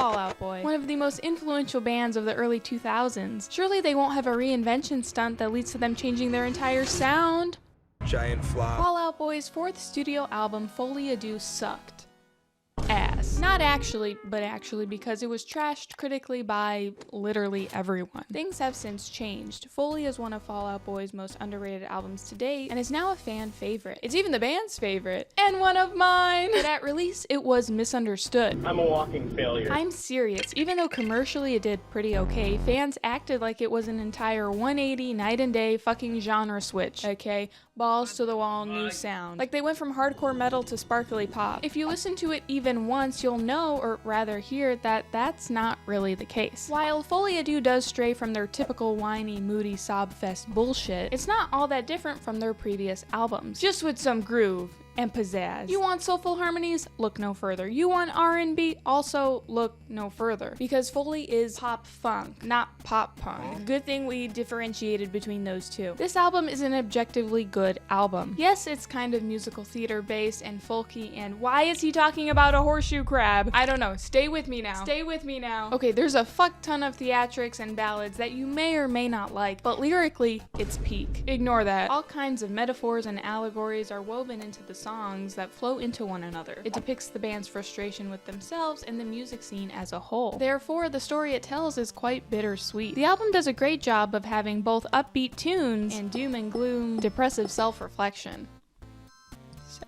Fall Out Boy, one of the most influential bands of the early 2000s. Surely they won't have a reinvention stunt that leads to them changing their entire sound. Giant flop. Fall Out Boy's fourth studio album, Folie sucked ass. Not actually, but actually, because it was trashed critically by literally everyone. Things have since changed. Folie is one of Fall Out Boy's most underrated albums to date, and is now a fan favorite. It's even the band's favorite, and one of mine! But at release, it was misunderstood. I'm a walking failure. I'm serious. Even though commercially it did pretty okay, fans acted like it was an entire 180 night and day fucking genre switch, okay? Balls to the wall, new sound. Like they went from hardcore metal to sparkly pop. If you listen to it even once, you'll know, or rather hear, that that's not really the case. While Folie does stray from their typical whiny, moody sob fest bullshit, it's not all that different from their previous albums, just with some groove and pizzazz. You want soulful harmonies? Look no further. You want R&B? Also look no further. Because Folie is pop funk, not pop punk. Good thing we differentiated between those two. This album is an objectively good album. Yes, it's kind of musical theater based and folky, and why is he talking about a horseshoe crab? I don't know. Stay with me now. Stay with me now. Okay, there's a fuck ton of theatrics and ballads that you may or may not like, but lyrically, it's peak. Ignore that. All kinds of metaphors and allegories are woven into the songs that flow into one another. It depicts the band's frustration with themselves and the music scene as a whole. Therefore, the story it tells is quite bittersweet. The album does a great job of having both upbeat tunes and doom and gloom, depressive self-reflection.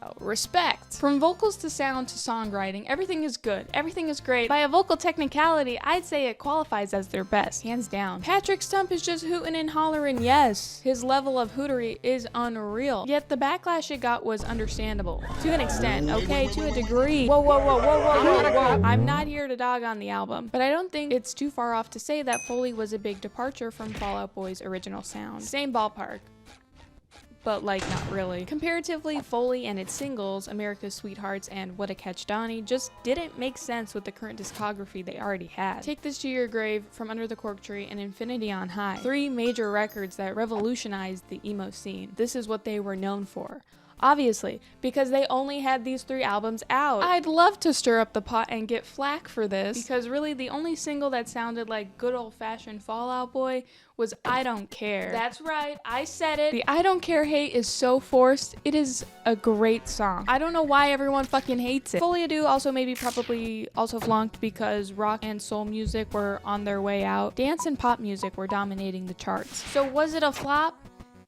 So, respect. From vocals to sound to songwriting, everything is good. Everything is great. By a vocal technicality, I'd say it qualifies as their best, hands down. Patrick Stump is just hootin' and hollerin', yes. His level of hootery is unreal. Yet the backlash it got was understandable. To an extent, okay? To a degree. Whoa, whoa, whoa, whoa, whoa, whoa, whoa. I'm not here to dog on the album, but I don't think it's too far off to say that Folie was a big departure from Fall Out Boy's original sound. Same ballpark, but like not really. Comparatively, Folie and its singles, America's Sweethearts and What a Catch Donnie, just didn't make sense with the current discography they already had. Take This to Your Grave, From Under the Cork Tree, and Infinity on High. 3 major records that revolutionized the emo scene. This is what they were known for. Obviously, because they only had these 3 albums out. I'd love to stir up the pot and get flack for this, because really the only single that sounded like good old-fashioned Fall Out Boy was I Don't Care. That's right, I said it. The I Don't Care hate is so forced. It is a great song. I don't know why everyone fucking hates it. Folie also maybe probably also flunked because rock and soul music were on their way out. Dance and pop music were dominating the charts. So was it a flop?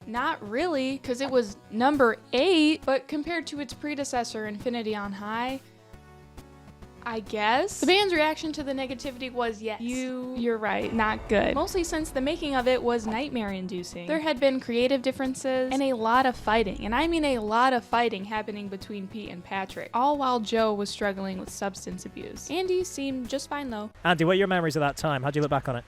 Not really, because it was number 8, but compared to its predecessor, Infinity on High, I guess. The band's reaction to the negativity was, yes, you're right, not good. Mostly since the making of it was nightmare-inducing. There had been creative differences and a lot of fighting, and I mean a lot of fighting happening between Pete and Patrick, all while Joe was struggling with substance abuse. Andy seemed just fine though. Andy, what are your memories of that time? How'd you look back on it?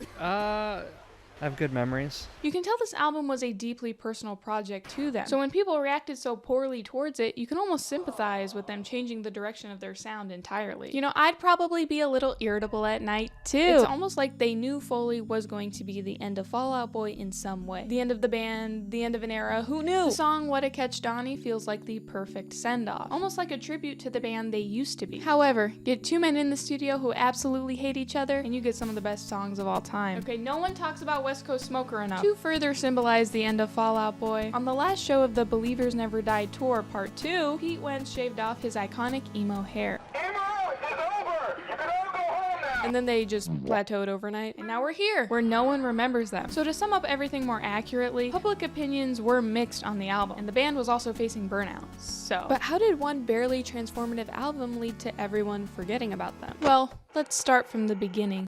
I have good memories. You can tell this album was a deeply personal project to them. So when people reacted so poorly towards it, you can almost sympathize with them changing the direction of their sound entirely. You know, I'd probably be a little irritable at night too. It's almost like they knew Folie was going to be the end of Fall Out Boy in some way. The end of the band, the end of an era, who knew? The song What a Catch Donnie feels like the perfect send-off. Almost like a tribute to the band they used to be. However, get 2 men in the studio who absolutely hate each other, and you get some of the best songs of all time. Okay, no one talks about West Coast Smoker enough. To further symbolize the end of Fall Out Boy, on the last show of the Believers Never Die Tour Part 2, Pete Wentz shaved off his iconic emo hair. And then they just plateaued overnight, and now we're here, where no one remembers them. So to sum up everything more accurately, public opinions were mixed on the album, and the band was also facing burnout. But how did one barely transformative album lead to everyone forgetting about them? Well, let's start from the beginning.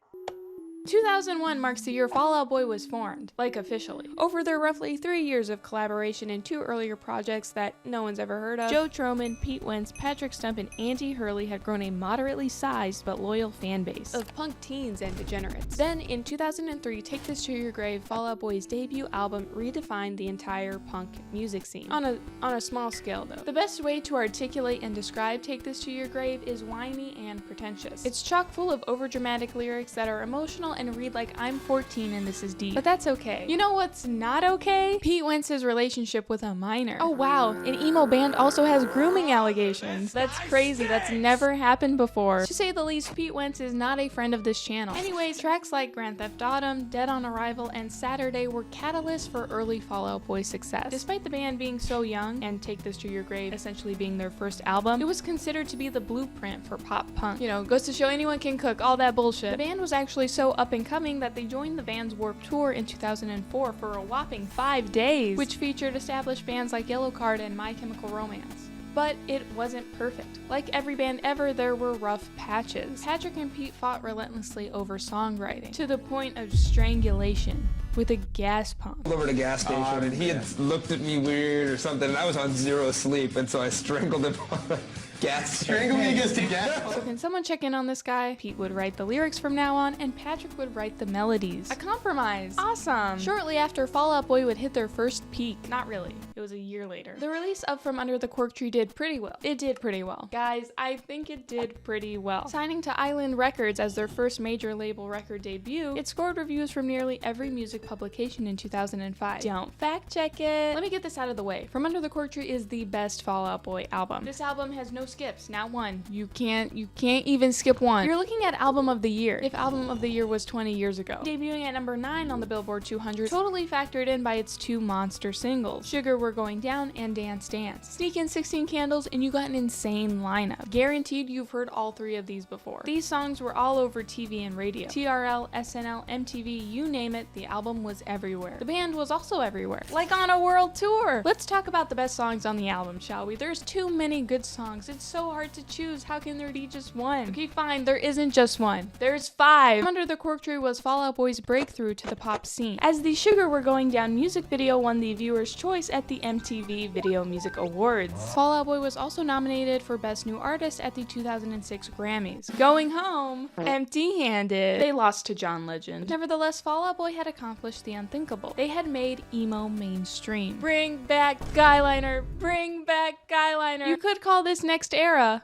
2001 marks the year Fall Out Boy was formed, like officially. Over their roughly 3 years of collaboration in 2 earlier projects that no one's ever heard of, Joe Troman, Pete Wentz, Patrick Stump, and Andy Hurley had grown a moderately sized but loyal fan base of punk teens and degenerates. Then, in 2003, Take This to Your Grave, Fall Out Boy's debut album, redefined the entire punk music scene. On a small scale, though. The best way to articulate and describe Take This to Your Grave is whiny and pretentious. It's chock full of overdramatic lyrics that are emotional email and read like I'm 14 and this is deep. But that's okay. You know what's not okay? Pete Wentz's relationship with a minor. Oh wow, an emo band also has grooming allegations. That's crazy. That's never happened before. To say the least, Pete Wentz is not a friend of this channel. Anyways, tracks like Grand Theft Autumn, Dead on Arrival, and Saturday were catalysts for early Fall Out Boy success. Despite the band being so young, and Take This to Your Grave essentially being their first album, it was considered to be the blueprint for pop punk. You know, goes to show anyone can cook, all that bullshit. The band was actually so up and coming that they joined the Vans Warped Tour in 2004 for a whopping 5 days, which featured established bands like Yellowcard and My Chemical Romance. But it wasn't perfect. Like every band ever, there were rough patches. Patrick and Pete fought relentlessly over songwriting, to the point of strangulation, with a gas pump. Over to a gas station, and he had looked at me weird or something, and I was on zero sleep, and so I strangled him on the gas. Strangle me against a gas? So can someone check in on this guy? Pete would write the lyrics from now on, and Patrick would write the melodies. A compromise. Awesome. Shortly after, Fall Out Boy would hit their first peak. Not really. It was a year later. The release of From Under the Cork Tree did pretty well. It did pretty well. Guys, I think it did pretty well. Signing to Island Records as their first major label record debut, it scored reviews from nearly every music publication in 2005. Don't fact check it. Let me get this out of the way. From Under the Cork Tree is the best Fall Out Boy album. This album has no skips, not one. You can't even skip one. You're looking at Album of the Year, if Album of the Year was 20 years ago. Debuting at number 9 on the Billboard 200, totally factored in by its 2 monster singles, Sugar We're Going Down and Dance Dance. Sneak in 16 Candles and you got an insane lineup. Guaranteed you've heard all 3 of these before. These songs were all over TV and radio. TRL, SNL, MTV, you name it, the album was everywhere. The band was also everywhere, like on a world tour. Let's talk about the best songs on the album, shall we? There's too many good songs. It's so hard to choose. How can there be just one? Okay, fine, there isn't just one. There's 5. Under the Cork Tree was Fall Out Boy's breakthrough to the pop scene, as the Sugar We're Going Down music video won the Viewer's Choice at the MTV Video Music Awards. Fall Out Boy was also nominated for Best New Artist at the 2006 Grammys. Going home empty-handed. They lost to John Legend. Nevertheless, Fall Out Boy had accomplished the unthinkable. They had made emo mainstream. Bring back Guyliner. Bring back Guyliner. You could call this next era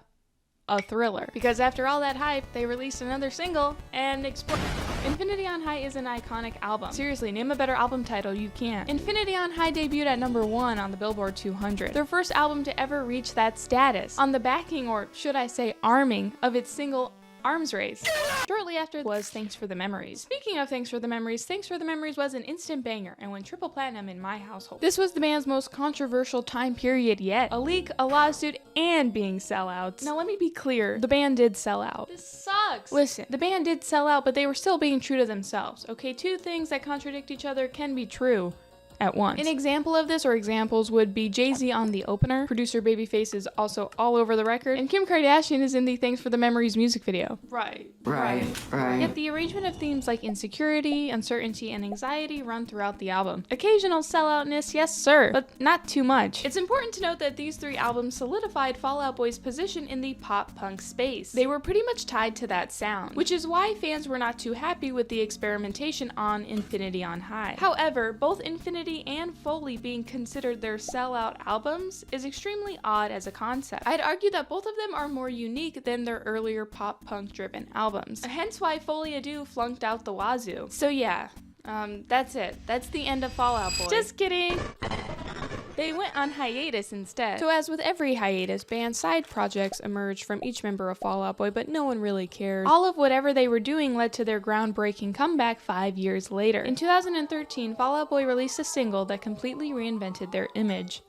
a thriller, because after all that hype, they released another single and exploded. Infinity on High is an iconic album. Seriously, name a better album title, you can't. Infinity on High debuted at number 1 on the Billboard 200, their first album to ever reach that status, on the backing, or should I say arming, of its single Arms Race. Shortly after was Thanks for the Memories. Speaking of Thanks for the Memories was an instant banger and went triple platinum in my household. This was the band's most controversial time period yet. A leak, a lawsuit, and being sellouts. Now let me be clear, the band did sell out. This sucks. Listen, the band did sell out, but they were still being true to themselves. Okay, 2 things that contradict each other can be true at once. An example of this, or examples, would be Jay-Z on the opener, producer Babyface is also all over the record, and Kim Kardashian is in the Thanks for the Memories music video. Right. Yet the arrangement of themes like insecurity, uncertainty, and anxiety run throughout the album. Occasional selloutness, yes sir, but not too much. It's important to note that these 3 albums solidified Fall Out Boy's position in the pop-punk space. They were pretty much tied to that sound, which is why fans were not too happy with the experimentation on Infinity on High. However, both Infinity and Folie being considered their sellout albums is extremely odd as a concept. I'd argue that both of them are more unique than their earlier pop-punk driven albums, hence why Folie Ado flunked out the wazoo. So yeah, that's it. That's the end of Fall Out Boy. Just kidding! They went on hiatus instead. So as with every hiatus, band side projects emerged from each member of Fall Out Boy, but no one really cared. All of whatever they were doing led to their groundbreaking comeback 5 years later. In 2013, Fall Out Boy released a single that completely reinvented their image.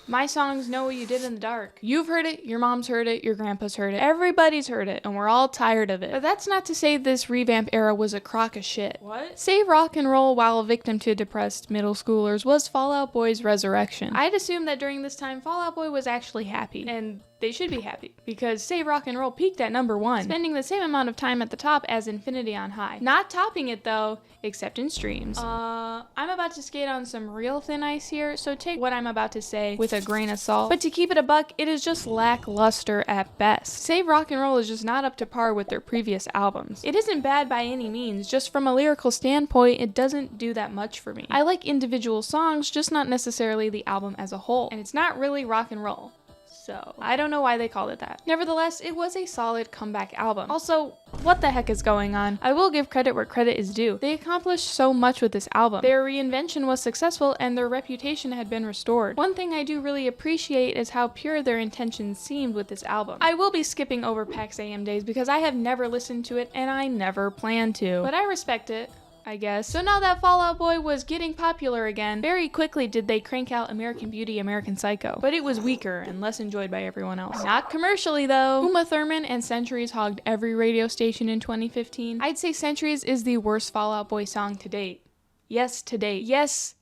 My songs Know What You Did in the Dark. You've heard it, your mom's heard it, your grandpa's heard it, everybody's heard it, and we're all tired of it. But that's not to say this revamp era was a crock of shit. What? Save rock and roll while a victim to depressed middle schoolers was Fall Out Boy's resurrection. I'd assume that during this time, Fall Out Boy was actually happy, and they should be happy, because Save Rock and Roll peaked at number 1, spending the same amount of time at the top as Infinity on High. Not topping it though, except in streams. I'm about to skate on some real thin ice here, so take what I'm about to say with a grain of salt. But to keep it a buck, it is just lackluster at best. Save Rock and Roll is just not up to par with their previous albums. It isn't bad by any means, just from a lyrical standpoint, it doesn't do that much for me. I like individual songs, just not necessarily the album as a whole, and it's not really rock and roll. So I don't know why they called it that. Nevertheless, it was a solid comeback album. Also, what the heck is going on? I will give credit where credit is due. They accomplished so much with this album. Their reinvention was successful and their reputation had been restored. One thing I do really appreciate is how pure their intentions seemed with this album. I will be skipping over PAX AM Days because I have never listened to it and I never plan to. But I respect it, I guess. So now that Fall Out Boy was getting popular again, very quickly did they crank out American Beauty, American Psycho. But it was weaker and less enjoyed by everyone else. Not commercially though. Uma Thurman and Centuries hogged every radio station in 2015. I'd say Centuries is the worst Fall Out Boy song to date. Yes, to date. Yes,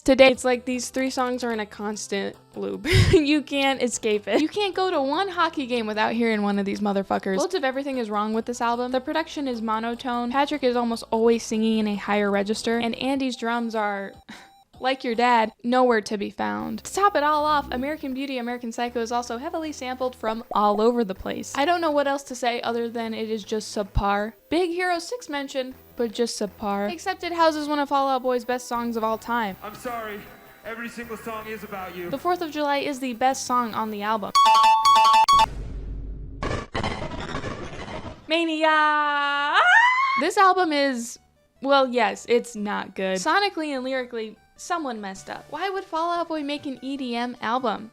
today. It's like these 3 songs are in a constant loop. You can't escape it. You can't go to one hockey game without hearing one of these motherfuckers. Loads of everything is wrong with this album. The production is monotone. Patrick is almost always singing in a higher register, and Andy's drums are... like your dad, nowhere to be found. To top it all off, American Beauty, American Psycho is also heavily sampled from all over the place. I don't know what else to say other than it is just subpar. Big Hero 6 mention, but just subpar. Except it houses one of Fall Out Boy's best songs of all time. I'm sorry, every single song is about you. The 4th of July is the best song on the album. Mania! This album is, well, yes, it's not good. Sonically and lyrically, someone messed up. Why would Fall Out Boy make an EDM album?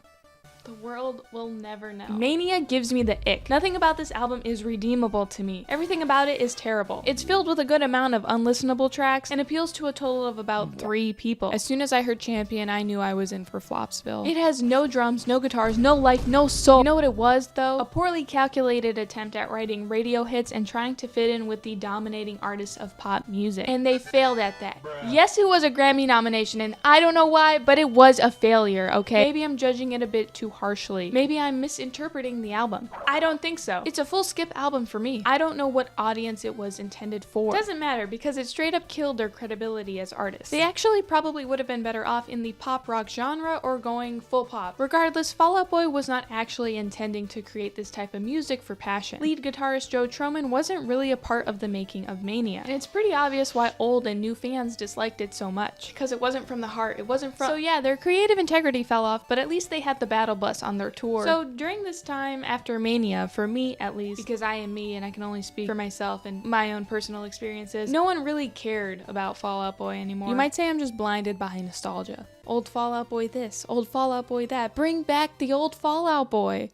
The world will never know. Mania gives me the ick. Nothing about this album is redeemable to me. Everything about it is terrible. It's filled with a good amount of unlistenable tracks and appeals to a total of about 3 people. As soon as I heard Champion, I knew I was in for Flopsville. It has no drums, no guitars, no life, no soul. You know what it was though? A poorly calculated attempt at writing radio hits and trying to fit in with the dominating artists of pop music. And they failed at that. Yes, it was a Grammy nomination and I don't know why, but it was a failure, okay? Maybe I'm judging it a bit too harshly. Maybe I'm misinterpreting the album. I don't think so. It's a full skip album for me. I don't know what audience it was intended for. Doesn't matter because it straight up killed their credibility as artists. They actually probably would have been better off in the pop rock genre or going full pop. Regardless, Fall Out Boy was not actually intending to create this type of music for passion. Lead guitarist Joe Troman wasn't really a part of the making of Mania. And it's pretty obvious why old and new fans disliked it so much. Because it wasn't from the heart. It wasn't from... So yeah, their creative integrity fell off, but at least they had the battle bus on their tour. So during this time after Mania, for me at least, because I am me and I can only speak for myself and my own personal experiences, no one really cared about Fall Out Boy anymore. You might say I'm just blinded by nostalgia. Old Fall Out Boy this, old Fall Out Boy that. Bring back the old Fall Out Boy.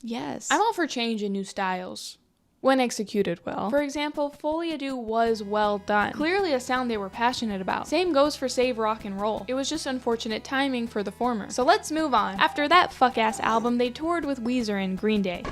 Yes. I'm all for change and new styles. When executed well. For example, Folie was well done. Clearly a sound they were passionate about. Same goes for Save Rock and Roll. It was just unfortunate timing for the former. So let's move on. After that fuck-ass album, they toured with Weezer and Green Day.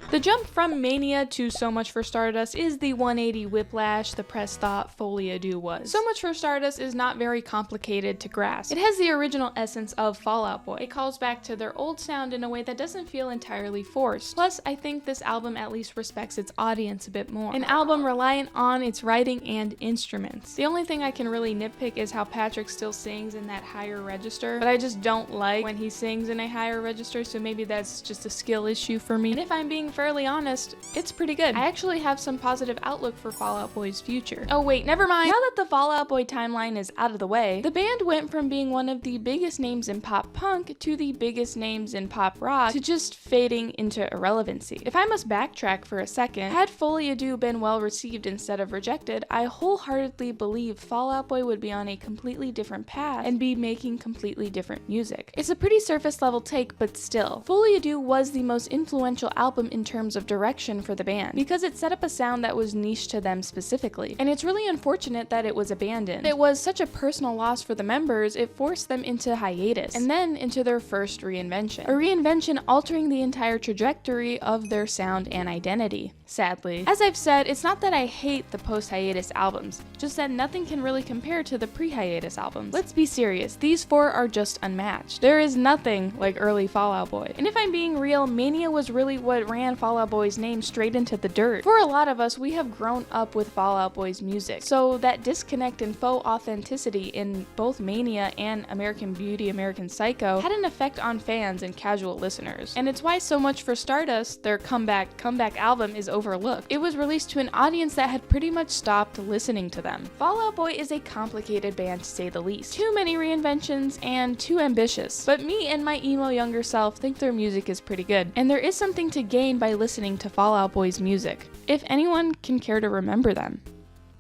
The jump from Mania to So Much for Stardust is the 180 whiplash the press thought Folie à Deux was. So Much for Stardust is not very complicated to grasp. It has the original essence of Fall Out Boy. It calls back to their old sound in a way that doesn't feel entirely forced. Plus, I think this album at least respects its audience a bit more. An album reliant on its writing and instruments. The only thing I can really nitpick is how Patrick still sings in that higher register, but I just don't like when he sings in a higher register, so maybe that's just a skill issue for me. And if I'm being fairly honest, it's pretty good. I actually have some positive outlook for Fall Out Boy's future. Oh wait, never mind. Now that the Fall Out Boy timeline is out of the way, the band went from being one of the biggest names in pop punk to the biggest names in pop rock to just fading into irrelevancy. If I must backtrack for a second, had Folie à Deux been well received instead of rejected, I wholeheartedly believe Fall Out Boy would be on a completely different path and be making completely different music. It's a pretty surface level take, but still. Folie à Deux was the most influential album in terms of direction for the band, because it set up a sound that was niche to them specifically. And it's really unfortunate that it was abandoned. It was such a personal loss for the members, it forced them into hiatus, and then into their first reinvention. A reinvention altering the entire trajectory of their sound and identity, sadly. As I've said, it's not that I hate the post-hiatus albums, just that nothing can really compare to the pre-hiatus albums. Let's be serious, these 4 are just unmatched. There is nothing like early Fall Out Boy. And if I'm being real, Mania was really what ran Fall Out Boy's name straight into the dirt. For a lot of us, we have grown up with Fall Out Boy's music, so that disconnect and faux authenticity in both Mania and American Beauty, American Psycho had an effect on fans and casual listeners. And it's why So Much for Stardust, their comeback album, is overlooked. It was released to an audience that had pretty much stopped listening to them. Fall Out Boy is a complicated band to say the least. Too many reinventions and too ambitious. But me and my emo younger self think their music is pretty good. And there is something to gain by by listening to Fall Out Boy's music, if anyone can care to remember them.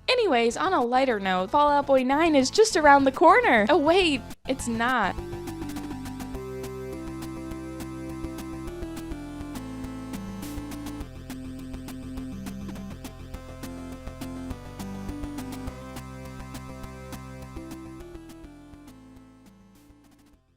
Anyways, on a lighter note, Fall Out Boy 9 is just around the corner! Oh wait, it's not.